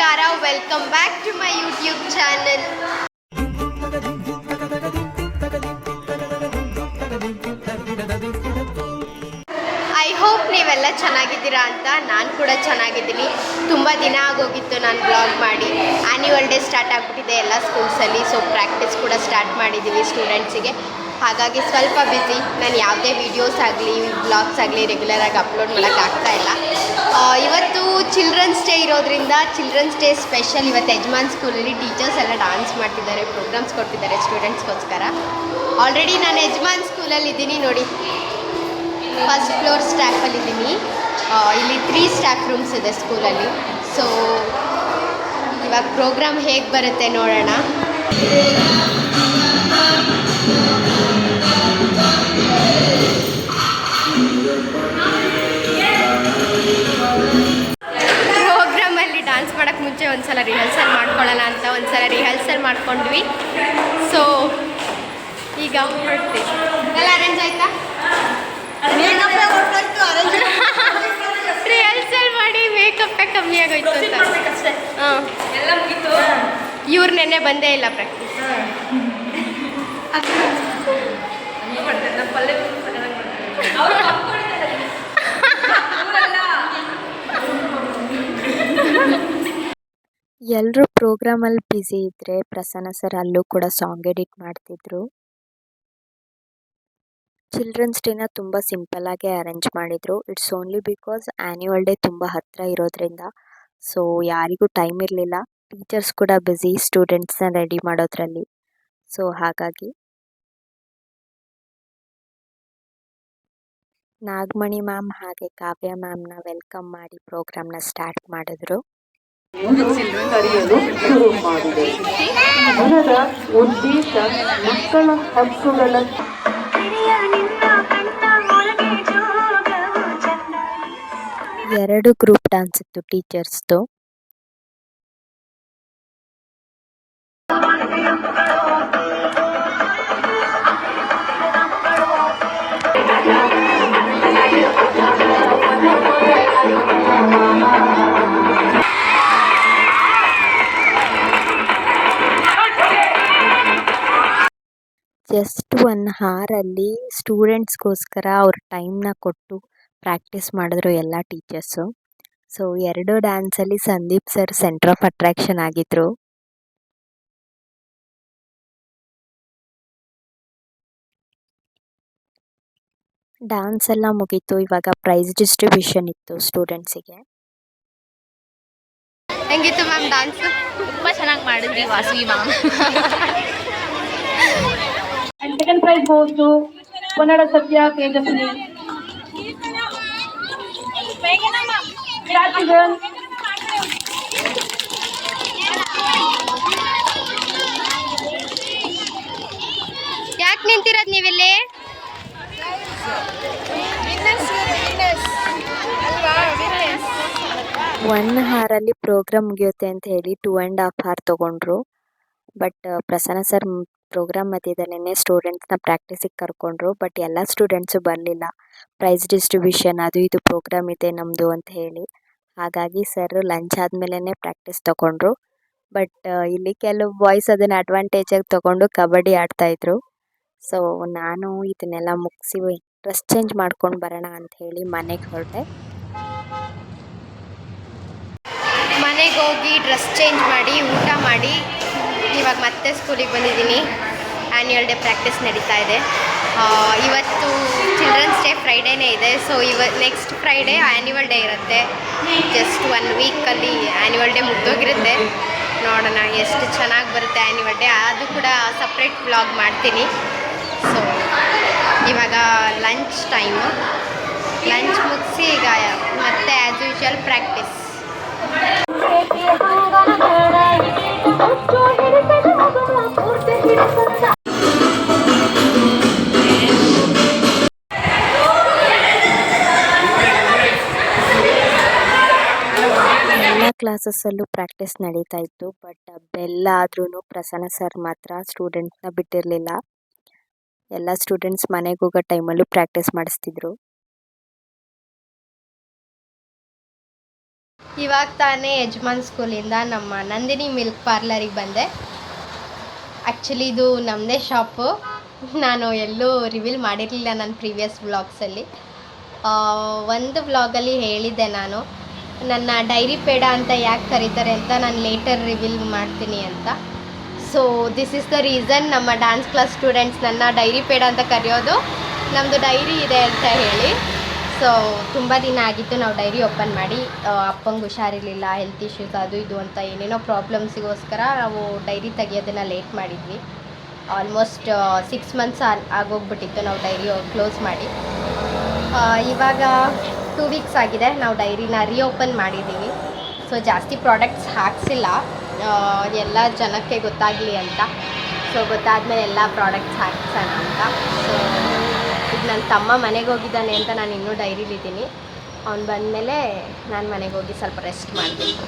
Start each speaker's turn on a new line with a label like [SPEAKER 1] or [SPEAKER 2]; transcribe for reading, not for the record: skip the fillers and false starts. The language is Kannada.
[SPEAKER 1] ನಮಸ್ಕಾರ, welcome back to my YouTube channel. I hope ನೀವೆಲ್ಲ ಚೆನ್ನಾಗಿದ್ದೀರಾ ಅಂತ. ನಾನು ಕೂಡ ಚೆನ್ನಾಗಿದ್ದೀನಿ. ತುಂಬ ದಿನ ಆಗೋಗಿತ್ತು ನಾನು ಬ್ಲಾಗ್ ಮಾಡಿ. ಆ್ಯನ್ಯುವಲ್ ಡೇ ಸ್ಟಾರ್ಟ್ ಆಗಿಬಿಟ್ಟಿದೆ ಎಲ್ಲ ಸ್ಕೂಲ್ಸಲ್ಲಿ. ಸೊ ಪ್ರಾಕ್ಟೀಸ್ ಕೂಡ ಸ್ಟಾರ್ಟ್ ಮಾಡಿದ್ದೀವಿ ಸ್ಟೂಡೆಂಟ್ಸಿಗೆ. ಹಾಗಾಗಿ ಸ್ವಲ್ಪ ಬ್ಯುಸಿ. ನಾನು ಯಾವುದೇ ವೀಡಿಯೋಸ್ ಆಗಲಿ ಬ್ಲಾಗ್ಸ್ ಆಗಲಿ ರೆಗ್ಯುಲರಾಗಿ ಅಪ್ಲೋಡ್ ಮಾಡೋಕ್ಕಾಗ್ತಾಯಿಲ್ಲ. ಇವತ್ತು ಚಿಲ್ಡ್ರನ್ಸ್ ಡೇ ಇರೋದ್ರಿಂದ ಚಿಲ್ಡ್ರನ್ಸ್ ಡೇ ಸ್ಪೆಷಲ್. ಇವತ್ತು ಯಜಮಾನ್ ಸ್ಕೂಲಲ್ಲಿ ಟೀಚರ್ಸ್ ಎಲ್ಲ ಡ್ಯಾನ್ಸ್ ಮಾಡ್ತಿದ್ದಾರೆ, ಪ್ರೋಗ್ರಾಮ್ಸ್ ಕೊಡ್ತಿದ್ದಾರೆ ಸ್ಟೂಡೆಂಟ್ಸ್ಗೋಸ್ಕರ. ಆಲ್ರೆಡಿ ನಾನು ಯಜಮಾನ್ ಸ್ಕೂಲಲ್ಲಿ ಇದ್ದೀನಿ ನೋಡಿ, ಫಸ್ಟ್ ಫ್ಲೋರ್ ಸ್ಟಾಫಲ್ಲಿದ್ದೀನಿ. ಇಲ್ಲಿ 3 ಸ್ಟಾಫ್ ರೂಮ್ಸ್ ಇದೆ ಸ್ಕೂಲಲ್ಲಿ. ಸೊ ಇವಾಗ ಪ್ರೋಗ್ರಾಮ್ ಹೇಗೆ ಬರುತ್ತೆ ನೋಡೋಣ. ಪ್ರೋಗ್ರಾಮಲ್ಲಿ ಡ್ಯಾನ್ಸ್ ಮಾಡೋಕ್ಕೆ ಮುಂಚೆ ಒಂದ್ಸಲ ರಿಹರ್ಸಲ್ ಮಾಡ್ಕೊಳ್ಳೋಣ ಅಂತ ಒಂದ್ಸಲ ರಿಹರ್ಸಲ್ ಮಾಡ್ಕೊಂಡ್ವಿ. ಸೊ ಈಗ ಹೊರಡ್ತೀವಿ. ಎಲ್ಲ ಅರೇಂಜ್ ಆಯ್ತಾ? ರಿಹರ್ಸಲ್ ಮಾಡಿ ಮೇಕಪ್ಪೇ ಕಮ್ಮಿ ಆಗೋಯ್ತು ಅಂತ. ಹಾಂ, ಇವ್ರು ನೆನ್ನೆ ಬಂದೇ ಇಲ್ಲ ಪ್ರಾಕ್ಟೀಸ್.
[SPEAKER 2] ಎಲ್ಲರೂ ಪ್ರೋಗ್ರಾಮಲ್ಲಿ ಬ್ಯುಸಿ ಇದ್ದರೆ ಪ್ರಸನ್ನ ಸರ್ ಅಲ್ಲೂ ಕೂಡ ಸಾಂಗ್ ಎಡಿಟ್ ಮಾಡ್ತಿದ್ರು. ಚಿಲ್ಡ್ರನ್ಸ್ ಡೇನ ತುಂಬ ಸಿಂಪಲ್ಲಾಗೆ ಅರೇಂಜ್ ಮಾಡಿದರು. It's only because annual day ತುಂಬ ಹತ್ತಿರ ಇರೋದ್ರಿಂದ. ಸೊ ಯಾರಿಗೂ ಟೈಮ್ ಇರಲಿಲ್ಲ. ಟೀಚರ್ಸ್ ಕೂಡ ಬ್ಯುಸಿ ಸ್ಟೂಡೆಂಟ್ಸ್ನ ರೆಡಿ ಮಾಡೋದ್ರಲ್ಲಿ. ಸೊ ಹಾಗಾಗಿ ನಾಗಮಣಿ ಮ್ಯಾಮ್ ಹಾಗೆ ಕಾವ್ಯ ಮ್ಯಾಮ್ನ ವೆಲ್ಕಮ್ ಮಾಡಿ ಪ್ರೋಗ್ರಾಮ್ನ ಸ್ಟಾರ್ಟ್ ಮಾಡಿದ್ರು.
[SPEAKER 3] ಕರೆಯಲು ಶುರು ಮಾಡಿದೆ. ಮನದ ಉದ್ದೇಶ ಮಕ್ಕಳ ಹಕ್ಕುಗಳ
[SPEAKER 2] ಎರಡು ಗ್ರೂಪ್ ಡ್ಯಾನ್ಸ್ ಇತ್ತು ಟೀಚರ್ಸ್ದು. ಜಸ್ಟ್ 1 ಅವರಲ್ಲಿ ಸ್ಟೂಡೆಂಟ್ಸ್ಗೋಸ್ಕರ ಅವ್ರ ಟೈಮ್ನ ಕೊಟ್ಟು ಪ್ರಾಕ್ಟೀಸ್ ಮಾಡಿದ್ರು ಎಲ್ಲ ಟೀಚರ್ಸು. ಸೊ 2 ಡ್ಯಾನ್ಸಲ್ಲಿ Sandeep sir centre of attraction ಆಗಿದ್ರು. ಡ್ಯಾನ್ಸ್ ಎಲ್ಲ ಮುಗೀತು. ಇವಾಗ ಪ್ರೈಸ್ ಡಿಸ್ಟ್ರಿಬ್ಯೂಷನ್ ಇತ್ತು ಸ್ಟೂಡೆಂಟ್ಸಿಗೆ.
[SPEAKER 1] ಹೆಂಗಿತ್ತು ಮ್ಯಾಮ್ ಡ್ಯಾನ್ಸ್?
[SPEAKER 4] ತುಂಬ ಚೆನ್ನಾಗಿ ಮಾಡಿದ್ವಿ Vasavi ma'am.
[SPEAKER 3] And second prize goes to Kannada Satya Tejaswini. Congratulations.
[SPEAKER 1] ಯಾಕೆ ನಿಂತಿರೋದು ನೀವಿಲ್ಲಿ?
[SPEAKER 2] 1 ಅವರಲ್ಲಿ ಪ್ರೋಗ್ರಾಮ್ ಮುಗಿಯುತ್ತೆ ಅಂತ ಹೇಳಿ 2.5 hour ತೊಗೊಂಡ್ರು. ಬಟ್ ಪ್ರಸನ್ನ ಸರ್ ಪ್ರೋಗ್ರಾಮ್ ಮಧ್ಯದಲ್ಲೇ ಸ್ಟೂಡೆಂಟ್ಸ್ನ ಪ್ರಾಕ್ಟೀಸಿಗೆ ಕರ್ಕೊಂಡ್ರು. ಬಟ್ ಎಲ್ಲ ಸ್ಟೂಡೆಂಟ್ಸು ಬರಲಿಲ್ಲ. ಪ್ರೈಸ್ ಡಿಸ್ಟ್ರಿಬ್ಯೂಷನ್ ಅದು ಇದು ಪ್ರೋಗ್ರಾಮ್ ಇದೆ ನಮ್ಮದು ಅಂತ ಹೇಳಿ. ಹಾಗಾಗಿ ಸರ್ ಲಂಚ್ ಆದಮೇಲೆ ಪ್ರಾಕ್ಟೀಸ್ ತೊಗೊಂಡ್ರು. ಬಟ್ ಇಲ್ಲಿ ಕೆಲವು ಬಾಯ್ಸ್ ಅದನ್ನು ಅಡ್ವಾಂಟೇಜಾಗಿ ತೊಗೊಂಡು ಕಬಡ್ಡಿ ಆಡ್ತಾಯಿದ್ರು. ಸೊ ನಾನು ಇದನ್ನೆಲ್ಲ ಮುಗಿಸಿ ಡ್ರೆಸ್ ಚೇಂಜ್ ಮಾಡ್ಕೊಂಡು ಬರೋಣ ಅಂತ ಹೇಳಿ ಮನೆಗೆ ಹೊರಟೆ.
[SPEAKER 1] ಮನೆಗೆ ಹೋಗಿ ಡ್ರೆಸ್ ಚೇಂಜ್ ಮಾಡಿ ಊಟ ಮಾಡಿ ಇವಾಗ ಮತ್ತೆ ಸ್ಕೂಲಿಗೆ ಬಂದಿದ್ದೀನಿ. ಆ್ಯನ್ಯುವಲ್ ಡೇ ಪ್ರಾಕ್ಟೀಸ್ ನಡೀತಾ ಇದೆ. ಇವತ್ತು ಚಿಲ್ಡ್ರನ್ಸ್ ಡೇ ಫ್ರೈಡೇನೇ ಇದೆ. So next Friday annual day ಇರುತ್ತೆ. ಜಸ್ಟ್ 1 ವೀಕಲ್ಲಿ ಆ್ಯನ್ಯುವಲ್ ಡೇ ಮುಗ್ದೋಗಿರುತ್ತೆ. ನೋಡೋಣ ಎಷ್ಟು ಚೆನ್ನಾಗಿ ಬರುತ್ತೆ ಆ್ಯನ್ಯುವಲ್ ಡೇ. ಅದು ಕೂಡ ಸಪ್ರೇಟ್ ವ್ಲಾಗ್ ಮಾಡ್ತೀನಿ. ಸೊ ಇವಾಗ ಲಂಚ್ ಟೈಮು. ಲಂಚ್ ಮುಗಿಸಿ ಈಗ ಮತ್ತೆ ಆ್ಯಸ್ ಯೂಶ್ವಲ್ ಪ್ರಾಕ್ಟೀಸ್.
[SPEAKER 2] ಎಲ್ಲ ಕ್ಲಾಸಸ್ಸಲ್ಲೂ ಪ್ರಾಕ್ಟೀಸ್ ನಡೀತಾ ಇತ್ತು. ಬಟ್ ಬೆಲ್ ಆದ್ರೂ ಪ್ರಸನ್ನ ಸರ್ ಮಾತ್ರ ಸ್ಟೂಡೆಂಟ್ಸ್ನ ಬಿಟ್ಟಿರಲಿಲ್ಲ. ಎಲ್ಲ ಸ್ಟೂಡೆಂಟ್ಸ್ ಮನೆಗೆ ಹೋಗೋ ಟೈಮಲ್ಲೂ ಪ್ರಾಕ್ಟೀಸ್ ಮಾಡಿಸ್ತಿದ್ರು.
[SPEAKER 1] ಇವಾಗ ತಾನೇ ಯಜಮಾನ್ ಸ್ಕೂಲಿಂದ ನಮ್ಮ ನಂದಿನಿ ಮಿಲ್ಕ್ ಪಾರ್ಲರಿಗೆ ಬಂದೆ. ಆ್ಯಕ್ಚುಲಿ ಇದು ನಮ್ಮದೇ ಶಾಪು. ನಾನು ಎಲ್ಲೂ ರಿವೀಲ್ ಮಾಡಿರಲಿಲ್ಲ ನನ್ನ ಪ್ರೀವಿಯಸ್ ವ್ಲಾಗ್ಸಲ್ಲಿ. ಒಂದು ವ್ಲಾಗಲ್ಲಿ ಹೇಳಿದ್ದೆ ನಾನು ನನ್ನ ಡೈರಿ ಪೇಡ ಅಂತ ಯಾಕೆ ಕರೀತಾರೆ ಅಂತ, ನಾನು ಲೇಟರ್ ರಿವೀಲ್ ಮಾಡ್ತೀನಿ ಅಂತ. So this is the reason ನಮ್ಮ ಡ್ಯಾನ್ಸ್ ಕ್ಲಾಸ್ ಸ್ಟೂಡೆಂಟ್ಸ್ ನನ್ನ ಡೈರಿ ಪೇಡ ಅಂತ ಕರೆಯೋದು, ನಮ್ಮದು ಡೈರಿ ಇದೆ ಅಂತ ಹೇಳಿ. ಸೊ ತುಂಬ ದಿನ ಆಗಿತ್ತು ನಾವು ಡೈರಿ ಓಪನ್ ಮಾಡಿ. ಅಪ್ಪಂಗೆ ಹುಷಾರಿರಲಿಲ್ಲ, ಹೆಲ್ತ್ ಇಶ್ಯೂಸ್ ಅದು ಇದು ಅಂತ ಏನೇನೋ ಪ್ರಾಬ್ಲಮ್ಸಿಗೋಸ್ಕರ ನಾವು ಡೈರಿ ತೆಗಿಯೋದನ್ನು ಲೇಟ್ ಮಾಡಿದ್ವಿ. ಆಲ್ಮೋಸ್ಟ್ 6 months ಆಗೋಗ್ಬಿಟ್ಟಿತ್ತು ನಾವು ಡೈರಿ ಕ್ಲೋಸ್ ಮಾಡಿ. ಇವಾಗ 2 weeks ಆಗಿದೆ ನಾವು ಡೈರಿನ ರೀಓಪನ್ ಮಾಡಿದ್ದೀವಿ. ಸೊ ಜಾಸ್ತಿ ಪ್ರಾಡಕ್ಟ್ಸ್ ಹಾಕ್ಸಿಲ್ಲ, ಎಲ್ಲ ಜನಕ್ಕೆ ಗೊತ್ತಾಗಲಿ ಅಂತ. ಸೊ ಗೊತ್ತಾದಮೇಲೆ ಎಲ್ಲ ಪ್ರಾಡಕ್ಟ್ಸ್ ಹಾಕ್ಸೋಣ ಅಂತ. ಸೊ ಈಗ ನನ್ನ ತಮ್ಮ ಮನೆಗೆ ಹೋಗಿದ್ದಾನೆ ಅಂತ ನಾನು ಇನ್ನೂ ಡೈರಿಲಿದ್ದೀನಿ. ಅವ್ನು ಬಂದಮೇಲೆ ನಾನು ಮನೆಗೆ ಹೋಗಿ ಸ್ವಲ್ಪ ರೆಸ್ಟ್ ಮಾಡಬೇಕು.